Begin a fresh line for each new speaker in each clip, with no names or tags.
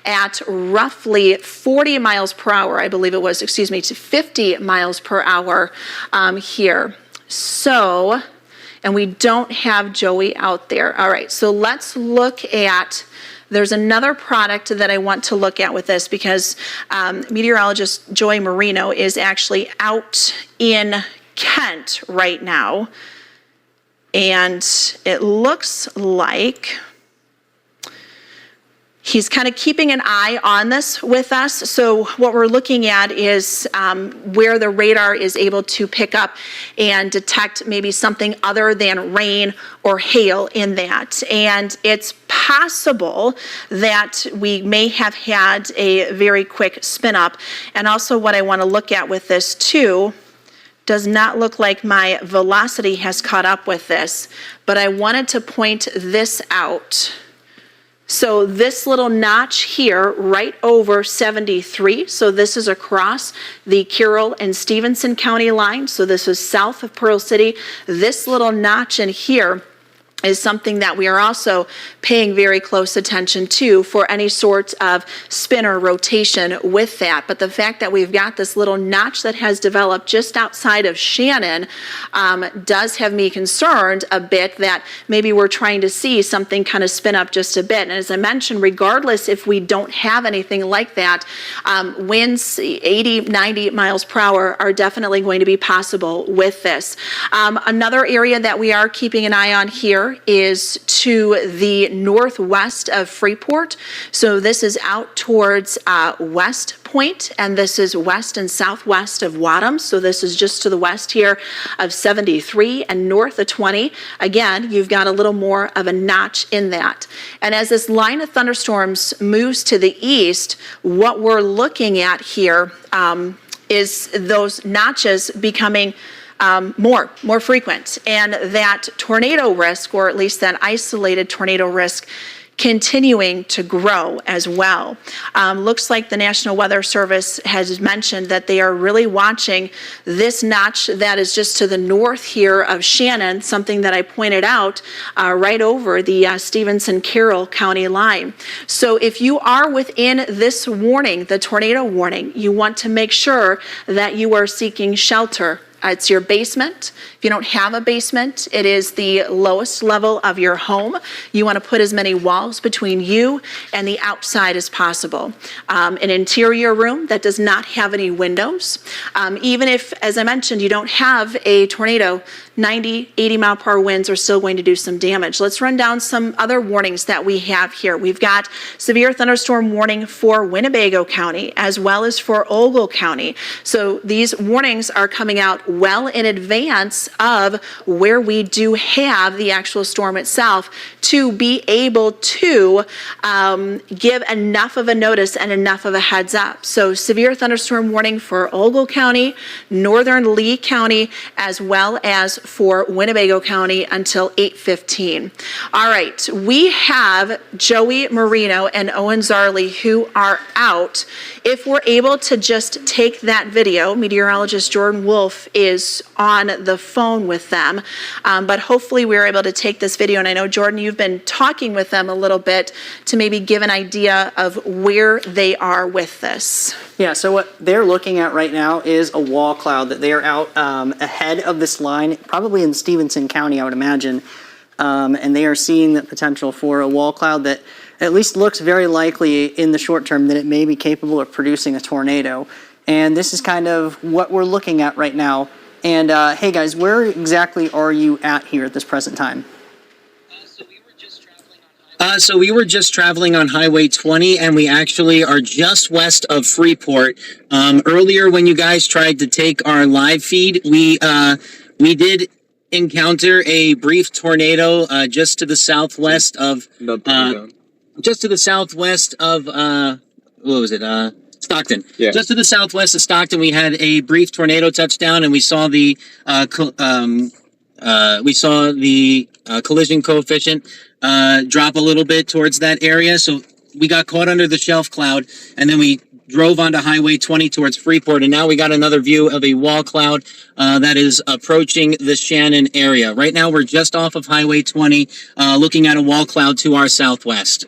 at roughly 40 miles per hour, I believe it was, excuse me, to 50 miles per hour here. So, and we don't have Joey out there. All right, so let's look at, there's another product that I want to look at with this because meteorologist Joey Marino is actually out in Kent right now. And it looks like he's kind of keeping an eye on this with us. So what we're looking at is where the radar is able to pick up and detect maybe something other than rain or hail in that. And it's possible that we may have had a very quick spin up. And also what I want to look at with this too, does not look like my velocity has caught up with this, but I wanted to point this out. So this little notch here, right over 73, so this is across the Carroll and Stevenson County line, so this is south of Pearl City. This little notch in here is something that we are also paying very close attention to for any sort of spin or rotation with that. But the fact that we've got this little notch that has developed just outside of Shannon does have me concerned a bit that maybe we're trying to see something kind of spin up just a bit. And as I mentioned, regardless if we don't have anything like that, winds 80, 90 miles per hour are definitely going to be possible with this. Another area that we are keeping an eye on here is to the northwest of Freeport. So this is out towards West Point, and this is west and southwest of Wadham. So this is just to the west here of 73 and north of 20. Again, you've got a little more of a notch in that. And as this line of thunderstorms moves to the east, what we're looking at here is those notches becoming more frequent, and that tornado risk, or at least that isolated tornado risk, continuing to grow as well. Looks like the National Weather Service has mentioned that they are really watching this notch that is just to the north here of Shannon, something that I pointed out right over the Stevenson-Carroll County line. So if you are within this warning, the tornado warning, you want to make sure that you are seeking shelter. It's your basement. If you don't have a basement, it is the lowest level of your home. You want to put as many walls between you and the outside as possible. An interior room that does not have any windows. Even if, as I mentioned, you don't have a tornado, 90, 80 mile per hour winds are still going to do some damage. Let's run down some other warnings that we have here. We've got severe thunderstorm warning for Winnebago County as well as for Ogle County. So these warnings are coming out well in advance of where we do have the actual storm itself to be able to give enough of a notice and enough of a heads up. So severe thunderstorm warning for Ogle County, northern Lee County, as well as for Winnebago County until 8:15. All right, we have Joey Marino and Owen Zarley who are out. If we're able to just take that video, meteorologist Jordan Wolf is on the phone with them, but hopefully we're able to take this video, and I know Jordan, you've been talking with them a little bit to maybe give an idea of where they are with this.
Yeah, so what they're looking at right now is a wall cloud that they are out ahead of this line, probably in Stevenson County, I would imagine, and they are seeing the potential for a wall cloud that at least looks very likely in the short term that it may be capable of producing a tornado. And this is kind of what we're looking at right now. And hey guys, where exactly are you at here at this present time?
So we were just traveling on Highway 20, and we actually are just west of Freeport. Earlier, when you guys tried to take our live feed, we did encounter a brief tornado just to the southwest of what was it? Stockton. Yeah. Just to the southwest of Stockton, we had a brief tornado touchdown, and we saw the collision coefficient drop a little bit towards that area. So we got caught under the shelf cloud, and then we drove onto Highway 20 towards Freeport, and now we got another view of a wall cloud that is approaching the Shannon area. Right now, we're just off of Highway 20, looking at a wall cloud to our southwest.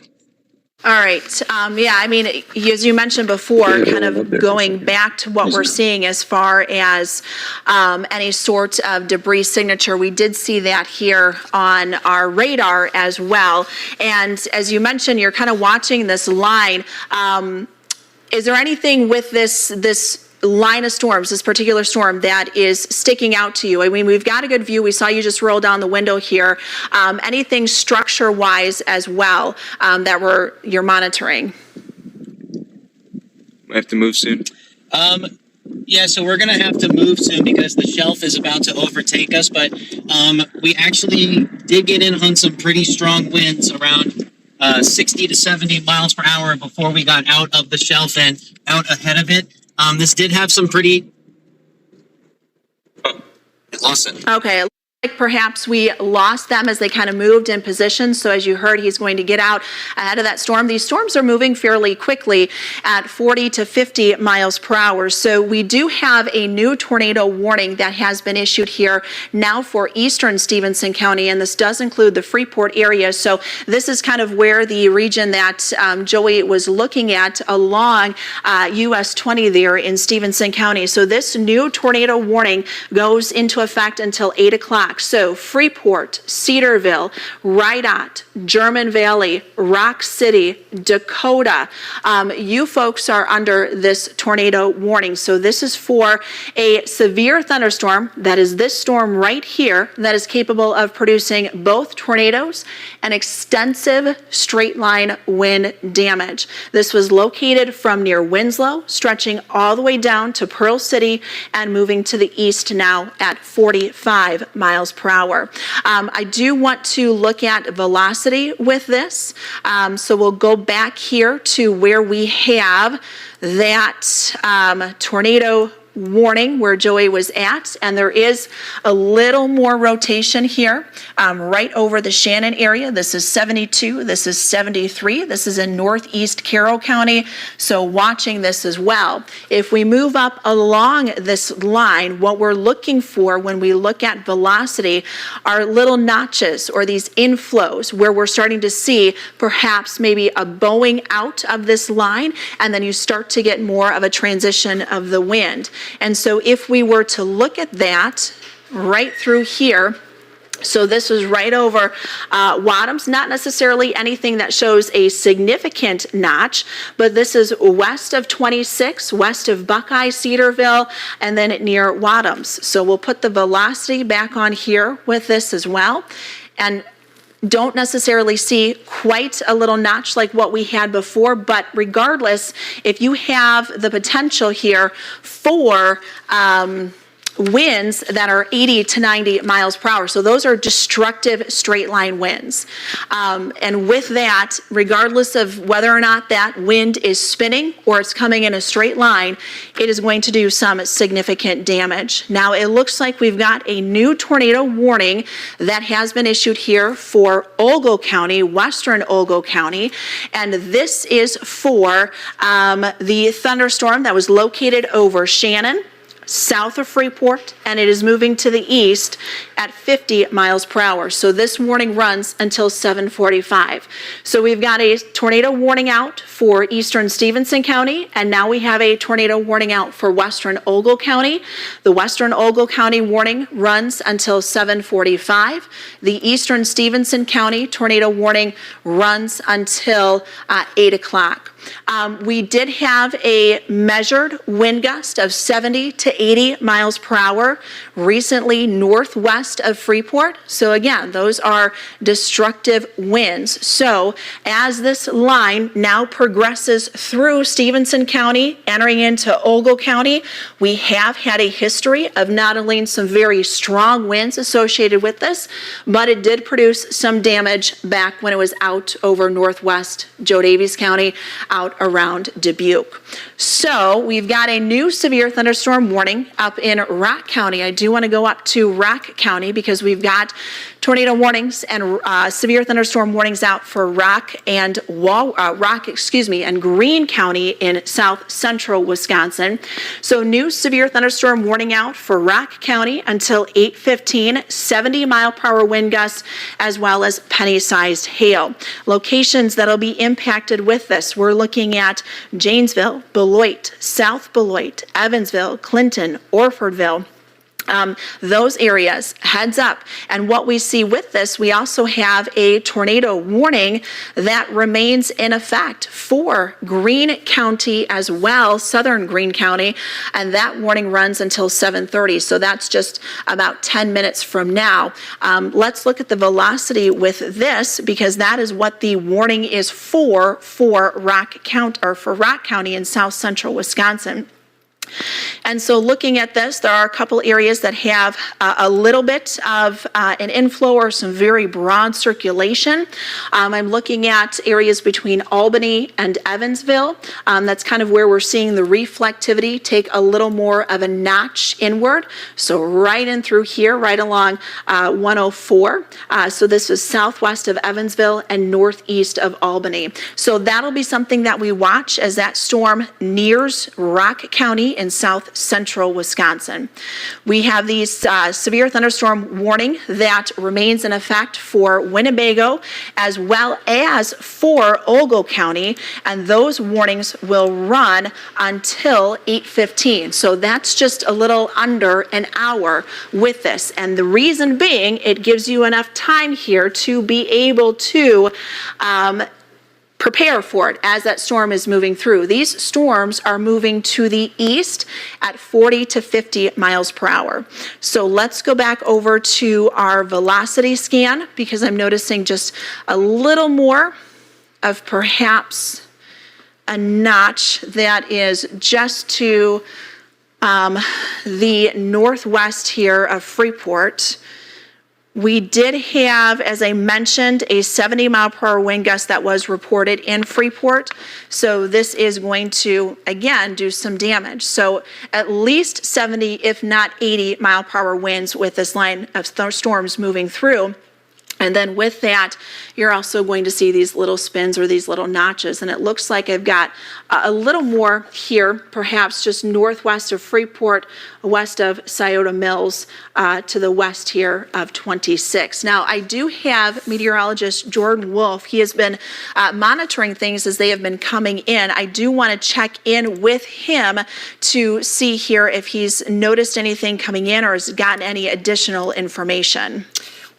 All right. Yeah, I mean, as you mentioned before, kind of going back to what we're seeing as far as any sort of debris signature, we did see that here on our radar as well. And as you mentioned, you're kind of watching this line. Is there anything with this line of storms, this particular storm, that is sticking out to you? I mean, we've got a good view. We saw you just roll down the window here. Anything structure-wise as well that you're monitoring?
I have to move soon.
Yeah, so we're gonna have to move soon because the shelf is about to overtake us, but we actually did get in on some pretty strong winds around 60 to 70 miles per hour before we got out of the shelf and out ahead of it. This did have some pretty...
Oh, I lost it.
Okay. Like perhaps we lost them as they kind of moved in position. So as you heard, he's going to get out ahead of that storm. These storms are moving fairly quickly at 40 to 50 miles per hour. So we do have a new tornado warning that has been issued here now for eastern Stephenson County, and this does include the Freeport area. So this is kind of where the region that Joey was looking at along US 20 there in Stephenson County. So this new tornado warning goes into effect until 8 o'clock. So Freeport, Cedarville, Rydot, German Valley, Rock City, Dakota, you folks are under this tornado warning. So this is for a severe thunderstorm, that is this storm right here, that is capable of producing both tornadoes and extensive straight line wind damage. This was located from near Winslow, stretching all the way down to Pearl City and moving to the east now at 45 miles per hour. I do want to look at velocity with this. So we'll go back here to where we have that tornado warning where Joey was at, and there is a little more rotation here right over the Shannon area. This is 72, this is 73, this is in northeast Carroll County, so watching this as well. If we move up along this line, what we're looking for when we look at velocity are little notches or these inflows where we're starting to see perhaps maybe a bowing out of this line, and then you start to get more of a transition of the wind. And so if we were to look at that right through here, so this is right over Wadhams, not necessarily anything that shows a significant notch, but this is west of 26, west of Buckeye, Cedarville, and then near Wadhams. So we'll put the velocity back on here with this as well. And don't necessarily see quite a little notch like what we had before, but regardless, if you have the potential here for winds that are 80 to 90 miles per hour. So those are destructive straight line winds. And with that, regardless of whether or not that wind is spinning or it's coming in a straight line, it is going to do some significant damage. Now it looks like we've got a new tornado warning that has been issued here for Ogle County, western Ogle County. And this is for the thunderstorm that was located over Shannon, south of Freeport, and it is moving to the east at 50 miles per hour. So this warning runs until 7:45. So we've got a tornado warning out for eastern Stephenson County, and now we have a tornado warning out for western Ogle County. The western Ogle County warning runs until 7:45. The eastern Stephenson County tornado warning runs until 8 o'clock. We did have a measured wind gust of 70 to 80 miles per hour recently northwest of Freeport. So again, those are destructive winds. So as this line now progresses through Stephenson County, entering into Ogle County, we have had a history of not only some very strong winds associated with this, but it did produce some damage back when it was out over northwest Joe Davies County, out around Dubuque. So we've got a new severe thunderstorm warning up in Rock County. I do want to go up to Rock County because we've got tornado warnings and severe thunderstorm warnings out for Rock and Greene County in south central Wisconsin. So new severe thunderstorm warning out for Rock County until 8:15, 70-mile-per-hour wind gusts, as well as penny-sized hail. Locations that'll be impacted with this, we're looking at Janesville, Beloit, South Beloit, Evansville, Clinton, Orfordville. Those areas, heads up. And what we see with this, we also have a tornado warning that remains in effect for Greene County as well, southern Greene County, and that warning runs until 7:30. So that's just about 10 minutes from now. Let's look at the velocity with this because that is what the warning is for Rock County in south central Wisconsin. And so looking at this, there are a couple areas that have a little bit of an inflow or some very broad circulation. I'm looking at areas between Albany and Evansville. That's kind of where we're seeing the reflectivity take a little more of a notch inward. So right in through here, right along 104. So this is southwest of Evansville and northeast of Albany. So that'll be something that we watch as that storm nears Rock County in south central Wisconsin. We have these severe thunderstorm warning that remains in effect for Winnebago as well as for Ogle County, and those warnings will run until 8:15. So that's just a little under an hour with this. And the reason being, it gives you enough time here to be able to prepare for it as that storm is moving through. These storms are moving to the east at 40 to 50 miles per hour. So let's go back over to our velocity scan because I'm noticing just a little more of perhaps a notch that is just to the northwest here of Freeport. We did have, as I mentioned, a 70-mile-per-hour wind gust that was reported in Freeport. So this is going to, again, do some damage. So at least 70, if not 80-mile-per-hour winds with this line of storms moving through. And then with that, you're also going to see these little spins or these little notches. And it looks like I've got a little more here, perhaps just northwest of Freeport, west of Scioto Mills, to the west here of 26. Now, I do have meteorologist Jordan Wolf. He has been monitoring things as they have been coming in. I do want to check in with him to see here if he's noticed anything coming in or has gotten any additional information.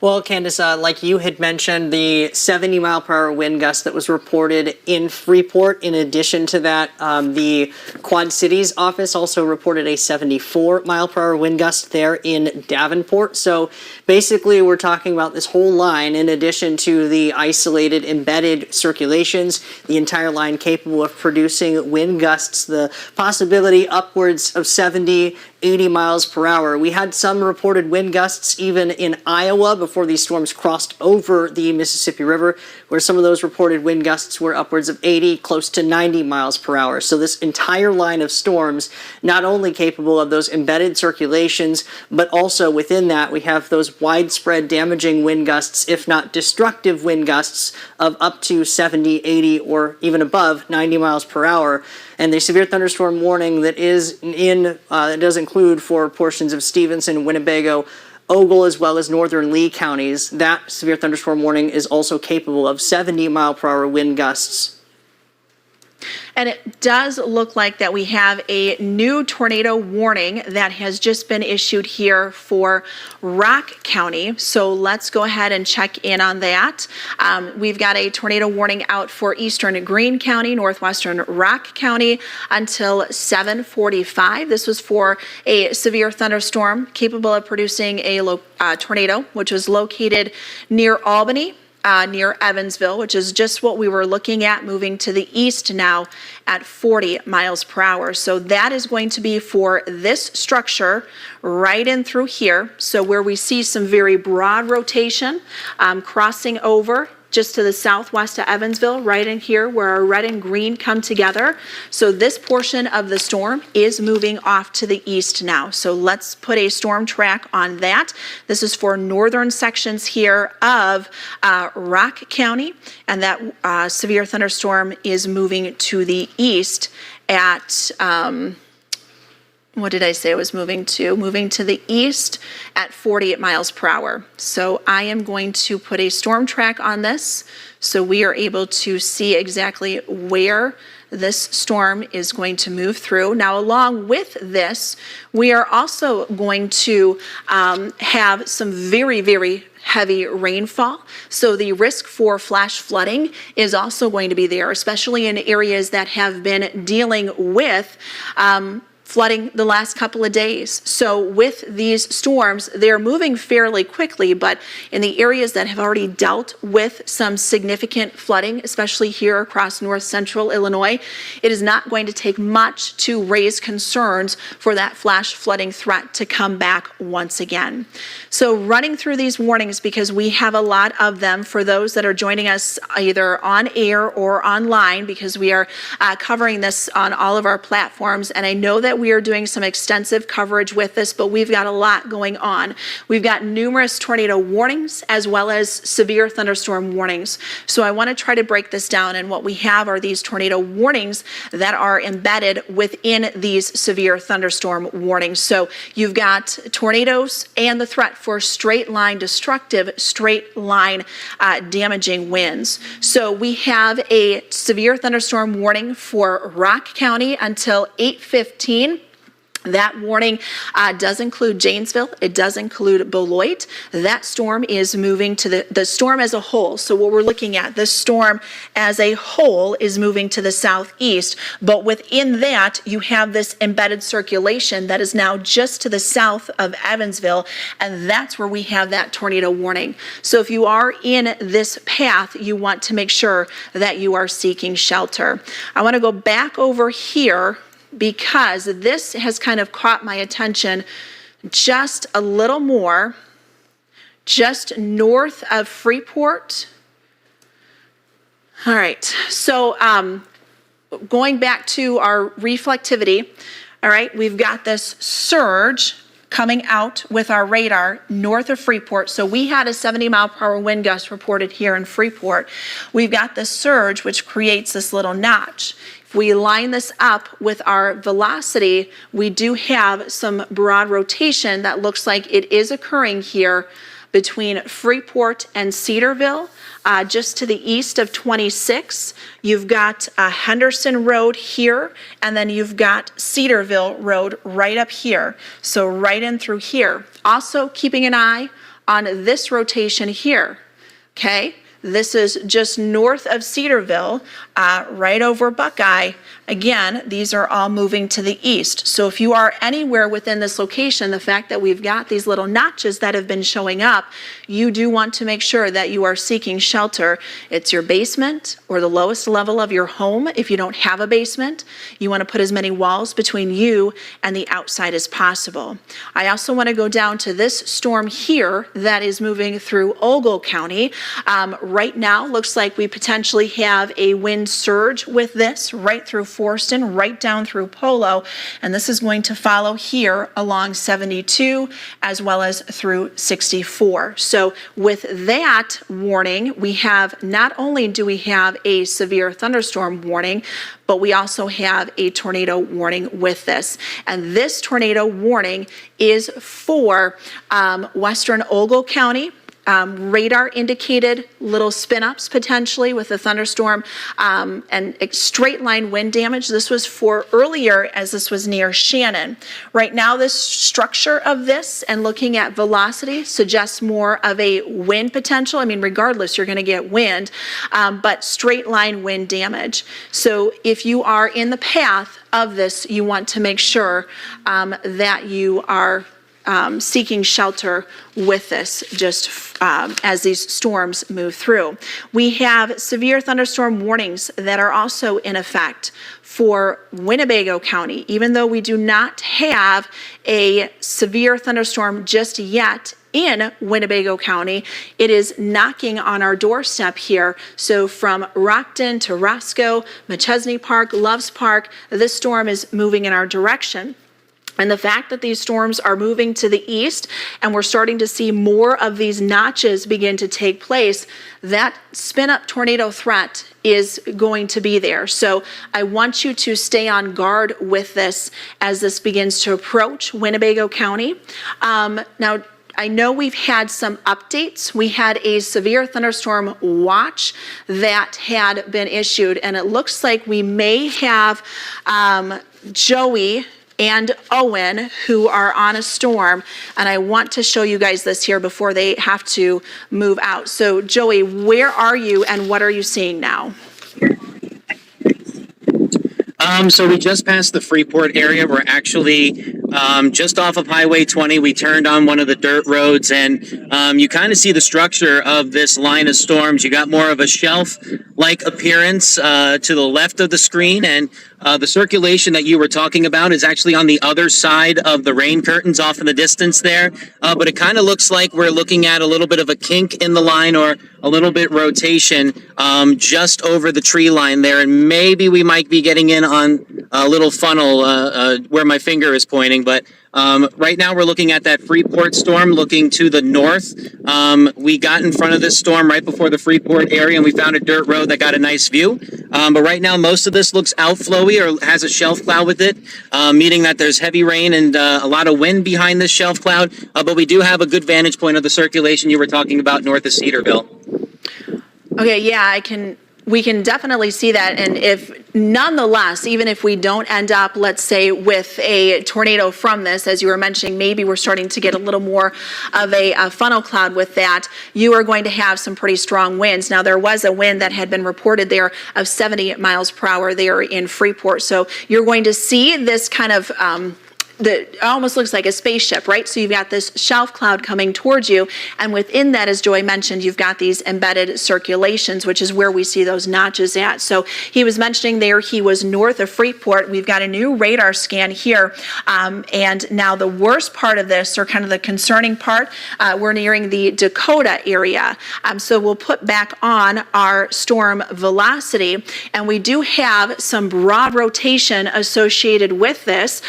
Well, Candace, like you had mentioned, the 70-mile-per-hour wind gust that was reported in Freeport. In addition to that, the Quad Cities office also reported a 74-mile-per-hour wind gust there in Davenport. So basically, we're talking about this whole line, in addition to the isolated embedded circulations, the entire line capable of producing wind gusts, the possibility upwards of 70, 80 miles per hour. We had some reported wind gusts even in Iowa before these storms crossed over the Mississippi River, where some of those reported wind gusts were upwards of 80, close to 90 miles per hour. So this entire line of storms, not only capable of those embedded circulations, but also within that we have those widespread damaging wind gusts, if not destructive wind gusts, of up to 70, 80, or even above 90 miles per hour. And the severe thunderstorm warning that is that does include for portions of Stevenson, Winnebago, Ogle, as well as northern Lee counties. That severe thunderstorm warning is also capable of 70-mile-per-hour wind gusts.
And it does look like that we have a new tornado warning that has just been issued here for Rock County. So let's go ahead and check in on that. We've got a tornado warning out for eastern Greene County, northwestern Rock County until 7:45. This was for a severe thunderstorm capable of producing a tornado, which was located near Albany, near Evansville, which is just what we were looking at, moving to the east now at 40 miles per hour. So that is going to be for this structure right in through here. So where we see some very broad rotation crossing over just to the southwest of Evansville, right in here where our red and green come together. So this portion of the storm is moving off to the east now. So let's put a storm track on that. This is for northern sections here of Rock County, and that severe thunderstorm is moving to the east at what did I say it was moving to? Moving to the east at 48 miles per hour. So I am going to put a storm track on this so we are able to see exactly where this storm is going to move through. Now, along with this, we are also going to have some very, very heavy rainfall. So the risk for flash flooding is also going to be there, especially in areas that have been dealing with flooding the last couple of days. So with these storms, they're moving fairly quickly, but in the areas that have already dealt with some significant flooding, especially here across north central Illinois, it is not going to take much to raise concerns for that flash flooding threat to come back once again. So running through these warnings, because we have a lot of them for those that are joining us either on air or online, because we are covering this on all of our platforms. And I know that we are doing some extensive coverage with this, but we've got a lot going on. We've got numerous tornado warnings as well as severe thunderstorm warnings. So I want to try to break this down, and what we have are these tornado warnings that are embedded within these severe thunderstorm warnings. So you've got tornadoes and the threat for straight line destructive, straight line damaging winds. So we have a severe thunderstorm warning for Rock County until 8:15. That warning does include Janesville. It does include Beloit. That storm is moving to the storm as a whole. So what we're looking at, this storm as a whole is moving to the southeast. But within that, you have this embedded circulation that is now just to the south of Evansville. And that's where we have that tornado warning. So if you are in this path, you want to make sure that you are seeking shelter. I want to go back over here, because this has kind of caught my attention just a little more, just north of Freeport. All right, so going back to our reflectivity, all right, we've got this surge coming out with our radar north of Freeport. So we had a 70-mile-per-hour wind gust reported here in Freeport. We've got this surge, which creates this little notch. If we line this up with our velocity, we do have some broad rotation that looks like it is occurring here between Freeport and Cedarville, just to the east of 26. You've got Henderson Road here, and then you've got Cedarville Road right up here. So right in through here. Also keeping an eye on this rotation here, okay? This is just north of Cedarville, right over Buckeye. Again, these are all moving to the east. So if you are anywhere within this location, the fact that we've got these little notches that have been showing up, you do want to make sure that you are seeking shelter. It's your basement or the lowest level of your home. If you don't have a basement, you want to put as many walls between you and the outside as possible. I also want to go down to this storm here that is moving through Ogle County. Right now, looks like we potentially have a wind surge with this right through Forston, right down through Polo, and this is going to follow here along 72 as well as through 64. So with that warning, we have, not only do we have a severe thunderstorm warning, but we also have a tornado warning with this. And this tornado warning is for western Ogle County. Radar indicated little spin-ups potentially with a thunderstorm and straight line wind damage. This was for earlier as this was near Shannon. Right now, this structure of this and looking at velocity suggests more of a wind potential. I mean, regardless, you're going to get wind, but straight line wind damage. So if you are in the path of this, you want to make sure that you are seeking shelter with this just as these storms move through. We have severe thunderstorm warnings that are also in effect for Winnebago County. Even though we do not have a severe thunderstorm just yet in Winnebago County, it is knocking on our doorstep here. So from Rockton to Roscoe, McChesney Park, Loves Park, this storm is moving in our direction. And the fact that these storms are moving to the east and we're starting to see more of these notches begin to take place, that spin-up tornado threat is going to be there. So I want you to stay on guard with this as this begins to approach Winnebago County. Now, I know we've had some updates. We had a severe thunderstorm watch that had been issued, and it looks like we may have Joey and Owen, who are on a storm, and I want to show you guys this here before they have to move out. So Joey, where are you and what are you seeing now?
So we just passed the Freeport area. We're actually just off of Highway 20. We turned on one of the dirt roads, and you kind of see the structure of this line of storms. You got more of a shelf-like appearance to the left of the screen, and the circulation that you were talking about is actually on the other side of the rain curtains off in the distance there. But it kind of looks like we're looking at a little bit of a kink in the line or a little bit rotation just over the tree line there. And maybe we might be getting in on a little funnel where my finger is pointing. But right now we're looking at that Freeport storm looking to the north. We got in front of this storm right before the Freeport area and we found a dirt road that got a nice view. But right now most of this looks outflowy or has a shelf cloud with it, meaning that there's heavy rain and a lot of wind behind this shelf cloud. But we do have a good vantage point of the circulation you were talking about north of Cedarville.
Okay, yeah, we can definitely see that. And if nonetheless, even if we don't end up, let's say, with a tornado from this, as you were mentioning, maybe we're starting to get a little more of a funnel cloud with that, you are going to have some pretty strong winds. Now, there was a wind that had been reported there of 70 miles per hour there in Freeport. So you're going to see this kind of it almost looks like a spaceship, right? So you've got this shelf cloud coming towards you, and within that, as Joy mentioned, you've got these embedded circulations, which is where we see those notches at. So he was mentioning there he was north of Freeport. We've got a new radar scan here, and now the worst part of this, or kind of the concerning part, we're nearing the Dakota area. So we'll put back on our storm velocity, and we do have some broad rotation associated with this.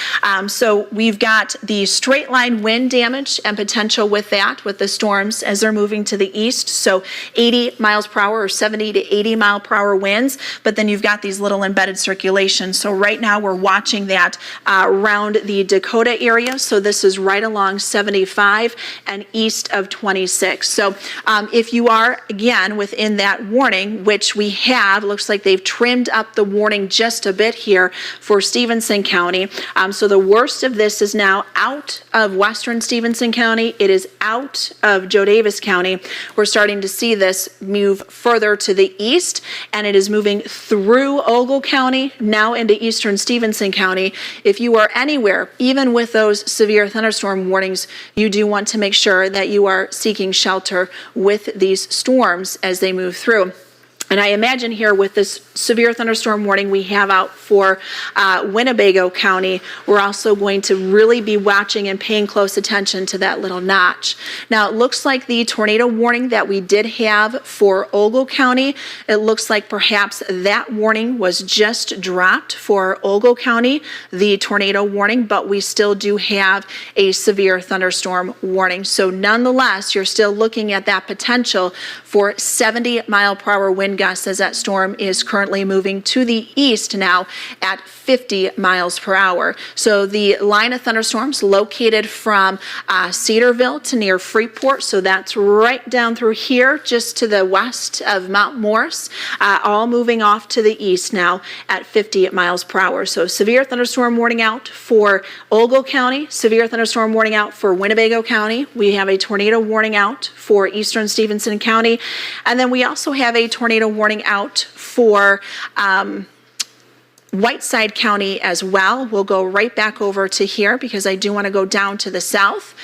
So we've got the straight line wind damage and potential with that, with the storms as they're moving to the east. So 80 miles per hour or 70 to 80 mile per hour winds, but then you've got these little embedded circulations. So right now we're watching that around the Dakota area. So this is right along 75 and east of 26. So if you are, again, within that warning, which we have, looks like they've trimmed up the warning just a bit here for Stevenson County. So the worst of this is now out of western Stevenson County. It is out of Joe Davis County. We're starting to see this move further to the east, and it is moving through Ogle County, now into eastern Stevenson County. If you are anywhere, even with those severe thunderstorm warnings, you do want to make sure that you are seeking shelter with these storms as they move through. And I imagine here with this severe thunderstorm warning we have out for Winnebago County, we're also going to really be watching and paying close attention to that little notch. Now, it looks like the tornado warning that we did have for Ogle County, it looks like perhaps that warning was just dropped for Ogle County, the tornado warning, but we still do have a severe thunderstorm warning. So nonetheless, you're still looking at that potential for 70 mile per hour wind gusts as that storm is currently moving to the east now at 50 miles per hour. So the line of thunderstorms located from Cedarville to near Freeport, so that's right down through here just to the west of Mount Morris, all moving off to the east now at 50 miles per hour. So severe thunderstorm warning out for Ogle County, severe thunderstorm warning out for Winnebago County. We have a tornado warning out for eastern Stevenson County, and then we also have a tornado warning out for Whiteside County as well. We'll go right back over to here because I do want to go down to the south.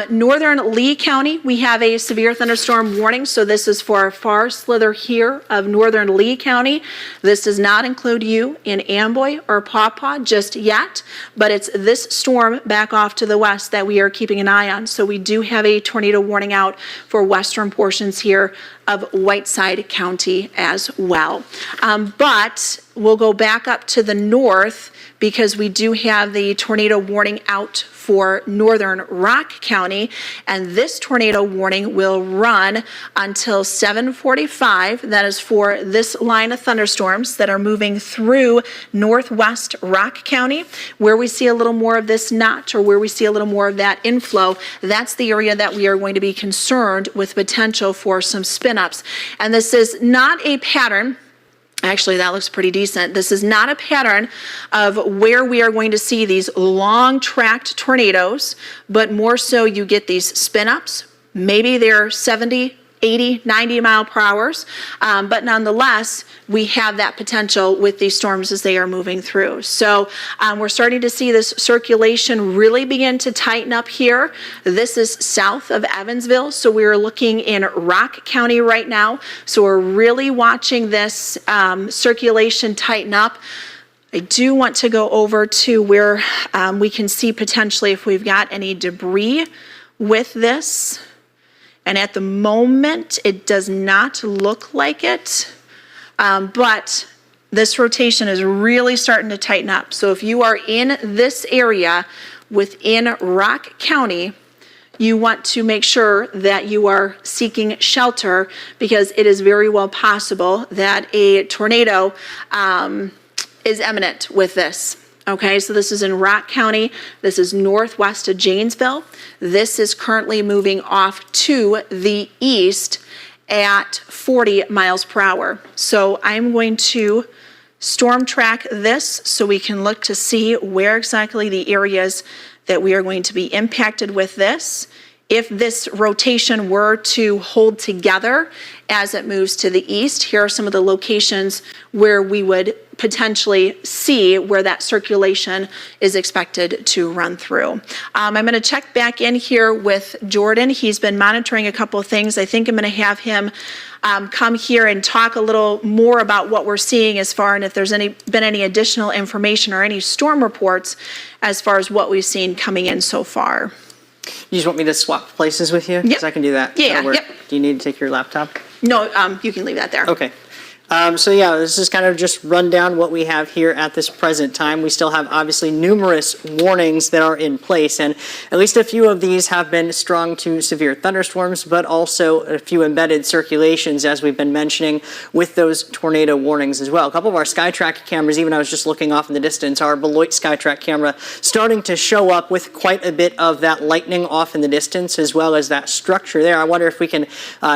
Northern Lee County, we have a severe thunderstorm warning. So this is for a far slither here of northern Lee County. This does not include you in Amboy or Paw Paw just yet, but it's this storm back off to the west that we are keeping an eye on. So we do have a tornado warning out for western portions here of Whiteside County as well. But we'll go back up to the north because we do have the tornado warning out for northern Rock County, and this tornado warning will run until 7:45. That is for this line of thunderstorms that are moving through northwest Rock County. Where we see a little more of this notch or where we see a little more of that inflow, that's the area that we are going to be concerned with potential for some spin-ups. And this is not a pattern. Actually, that looks pretty decent. This is not a pattern of where we are going to see these long tracked tornadoes, but more so you get these spin-ups. Maybe they're 70, 80, 90 mile per hours, but nonetheless, we have that potential with these storms as they are moving through. So we're starting to see this circulation really begin to tighten up here. This is south of Evansville, so we're looking in Rock County right now. So we're really watching this circulation tighten up. I do want to go over to where we can see potentially if we've got any debris with this. And at the moment, it does not look like it, but this rotation is really starting to tighten up. So if you are in this area within Rock County, you want to make sure that you are seeking shelter because it is very well possible that a tornado is imminent with this. Okay, so this is in Rock County. This is northwest of Janesville. This is currently moving off to the east at 40 miles per hour. So I'm going to storm track this so we can look to see where exactly the areas that we are going to be impacted with this. If this rotation were to hold together as it moves to the east, here are some of the locations where we would potentially see where that circulation is expected to run through. I'm going to check back in here with Jordan. He's been monitoring a couple of things. I think I'm going to have him come here and talk a little more about what we're seeing as far and if there's been any additional information or any storm reports as far as what we've seen coming in so far.
You just want me to swap places with you? Because I can do that.
Yeah,
That'll work.
yep.
Do you need to take your laptop?
No, you can leave that there.
Okay. So yeah, this is kind of just run down what we have here at this present time. We still have obviously numerous warnings that are in place, and at least a few of these have been strong to severe thunderstorms, but also a few embedded circulations, as we've been mentioning, with those tornado warnings as well. A couple of our SkyTrack cameras, even I was just looking off in the distance, our Beloit SkyTrack camera starting to show up with quite a bit of that lightning off in the distance, as well as that structure there. I wonder if we can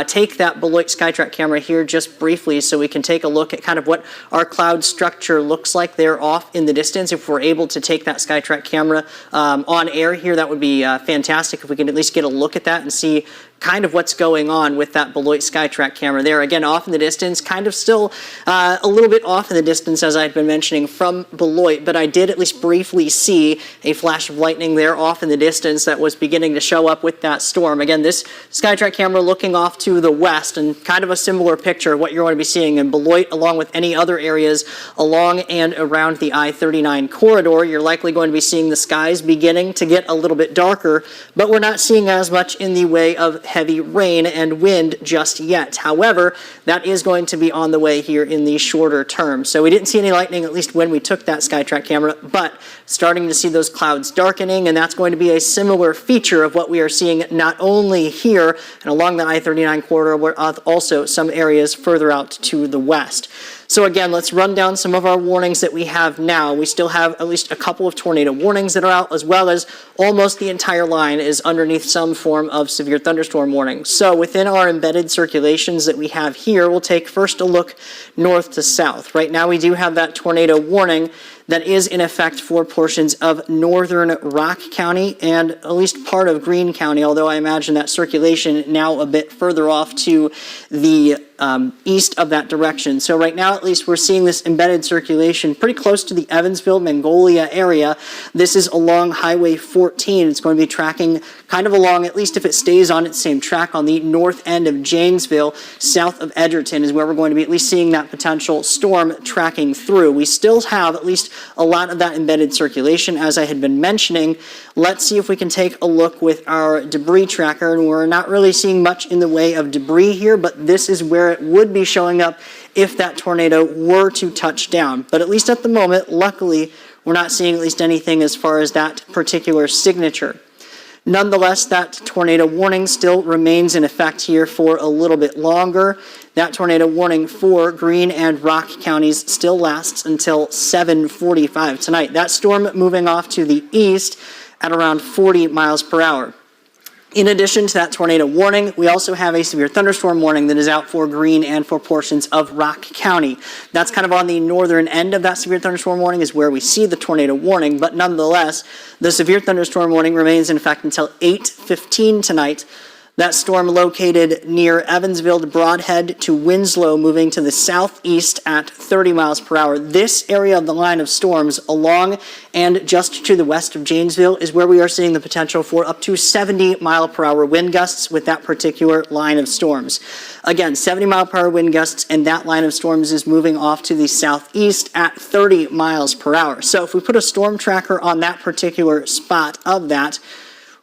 take that Beloit SkyTrack camera here just briefly so we can take a look at kind of what our cloud structure looks like there off in the distance. If we're able to take that SkyTrack camera on air here, that would be fantastic if we can at least get a look at that and see kind of what's going on with that Beloit SkyTrack camera there. Again, off in the distance, kind of still a little bit off in the distance, as I've been mentioning, from Beloit, but I did at least briefly see a flash of lightning there off in the distance that was beginning to show up with that storm. Again, this SkyTrack camera looking off to the west, and kind of a similar picture of what you're going to be seeing in Beloit, along with any other areas along and around the I-39 corridor. You're likely going to be seeing the skies beginning to get a little bit darker, but we're not seeing as much in the way of heavy rain and wind just yet. However, that is going to be on the way here in the shorter term. So we didn't see any lightning, at least when we took that SkyTrack camera, but starting to see those clouds darkening, and that's going to be a similar feature of what we are seeing not only here and along the I-39 corridor, but also some areas further out to the west. So again, let's run down some of our warnings that we have now. We still have at least a couple of tornado warnings that are out, as well as almost the entire line is underneath some form of severe thunderstorm warning. So within our embedded circulations that we have here, we'll take first a look north to south. Right now we do have that tornado warning that is in effect for portions of northern Rock County and at least part of Greene County, although I imagine that circulation now a bit further off to the east of that direction. So right now, at least, we're seeing this embedded circulation pretty close to the Evansville, Mongolia area. This is along Highway 14. It's going to be tracking kind of along, at least if it stays on its same track, on the north end of Janesville, south of Edgerton is where we're going to be at least seeing that potential storm tracking through. We still have at least a lot of that embedded circulation, as I had been mentioning. Let's see if we can take a look with our debris tracker, and we're not really seeing much in the way of debris here, but this is where it would be showing up if that tornado were to touch down. But at least at the moment, luckily, we're not seeing at least anything as far as that particular signature. Nonetheless, that tornado warning still remains in effect here for a little bit longer. That tornado warning for Greene and Rock counties still lasts until 7:45 tonight. That storm moving off to the east at around 40 miles per hour. In addition to that tornado warning, we also have a severe thunderstorm warning that is out for Greene and for portions of Rock County. That's kind of on the northern end of that severe thunderstorm warning is where we see the tornado warning, but nonetheless, the severe thunderstorm warning remains in effect until 8:15 tonight. That storm located near Evansville to Broadhead to Winslow, moving to the southeast at 30 miles per hour. This area of the line of storms along and just to the west of Janesville is where we are seeing the potential for up to 70 mile per hour wind gusts with that particular line of storms. Again, 70 mile per hour wind gusts, and that line of storms is moving off to the southeast at 30 miles per hour. So if we put a storm tracker on that particular spot of that,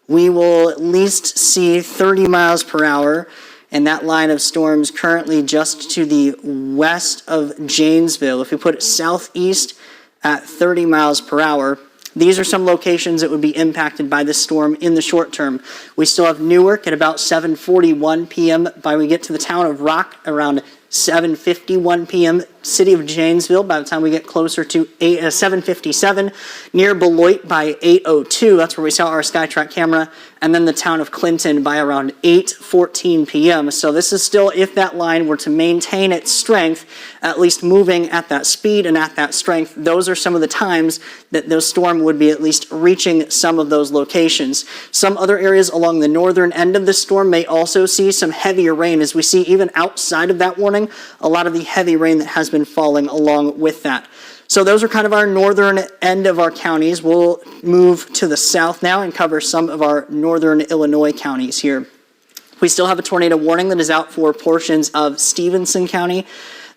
we will at least see 30 miles per hour, and that line of storms currently just to the west of Janesville. If we put it southeast at 30 miles per hour, these are some locations that would be impacted by this storm in the short term. We still have Newark at about 7:41 p.m. By we get to the town of Rock around 7:51 p.m. City of Janesville by the time we get closer to 7:57. Near Beloit by 8:02. That's where we saw our SkyTrack camera. And then the town of Clinton by around 8:14 p.m. So this is still, if that line were to maintain its strength, at least moving at that speed and at that strength, those are some of the times that the storm would be at least reaching some of those locations. Some other areas along the northern end of the storm may also see some heavier rain, as we see even outside of that warning, a lot of the heavy rain that has been falling along with that. So those are kind of our northern end of our counties. We'll move to the south now and cover some of our northern Illinois counties here. We still have a tornado warning that is out for portions of Stevenson County.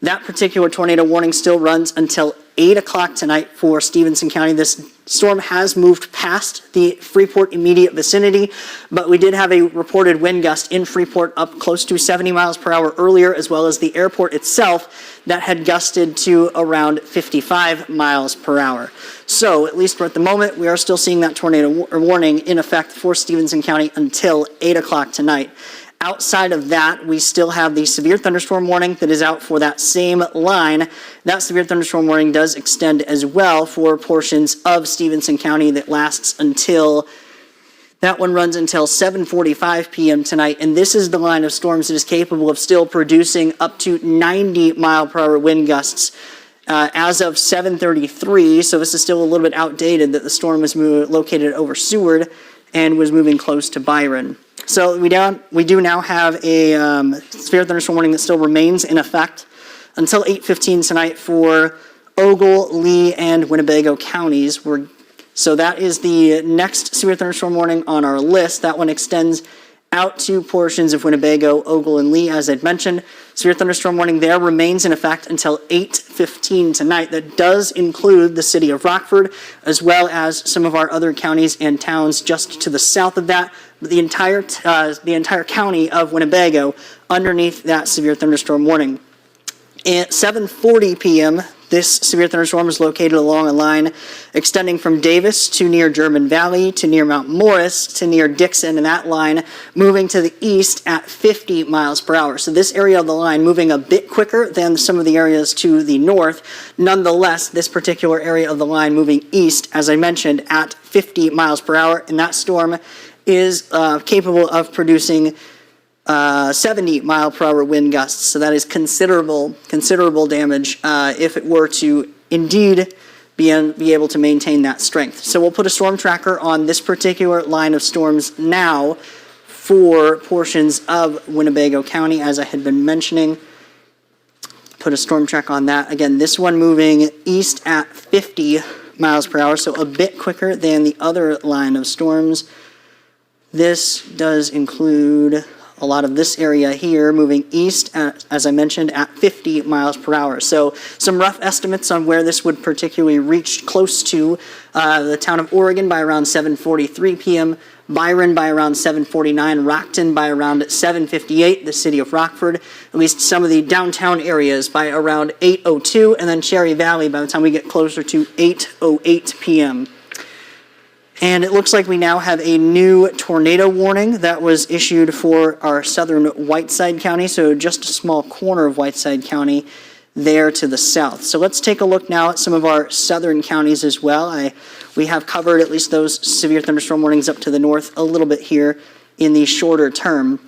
That particular tornado warning still runs until 8 o'clock tonight for Stevenson County. This storm has moved past the Freeport immediate vicinity, but we did have a reported wind gust in Freeport up close to 70 miles per hour earlier, as well as the airport itself that had gusted to around 55 miles per hour. So, at least at the moment, we are still seeing that tornado warning in effect for Stevenson County until 8 o'clock tonight. Outside of that, we still have the severe thunderstorm warning that is out for that same line. That severe thunderstorm warning does extend as well for portions of Stevenson County that lasts until, that one runs until 7:45 p.m. tonight. And this is the line of storms that is capable of still producing up to 90 mile per hour wind gusts. As of 7:33, so this is still a little bit outdated, that the storm was located over Seward and was moving close to Byron. So we do now have a severe thunderstorm warning that still remains in effect until 8:15 tonight for Ogle, Lee, and Winnebago counties. So that is the next severe thunderstorm warning on our list. That one extends out to portions of Winnebago, Ogle, and Lee, as I'd mentioned. Severe thunderstorm warning there remains in effect until 8:15 tonight. That does include the city of Rockford, as well as some of our other counties and towns just to the south of that. The entire county of Winnebago underneath that severe thunderstorm warning. At 7:40 p.m., this severe thunderstorm is located along a line extending from Davis to near German Valley to near Mount Morris to near Dixon, and that line moving to the east at 50 miles per hour. So this area of the line moving a bit quicker than some of the areas to the north. Nonetheless, this particular area of the line moving east, as I mentioned, at 50 miles per hour, and that storm is capable of producing 70 mile per hour wind gusts. So that is considerable damage if it were to indeed be able to maintain that strength. So we'll put a storm tracker on this particular line of storms now for portions of Winnebago County, as I had been mentioning. put a storm track on that. Again, this one moving east at 50 miles per hour, so a bit quicker than the other line of storms. This does include a lot of this area here, moving east, at, as I mentioned, at 50 miles per hour. So some rough estimates on where this would particularly reach close to the town of Oregon by around 7:43 p.m., Byron by around 7:49, Rockton by around 7:58, the city of Rockford, at least some of the downtown areas by around 8:02, and then Cherry Valley by the time we get closer to 8:08 p.m. And it looks like we now have a new tornado warning that was issued for our southern Whiteside County, so just a small corner of Whiteside County there to the south. So let's take a look now at some of our southern counties as well. We have covered at least those severe thunderstorm warnings up to the north a little bit here in the shorter term.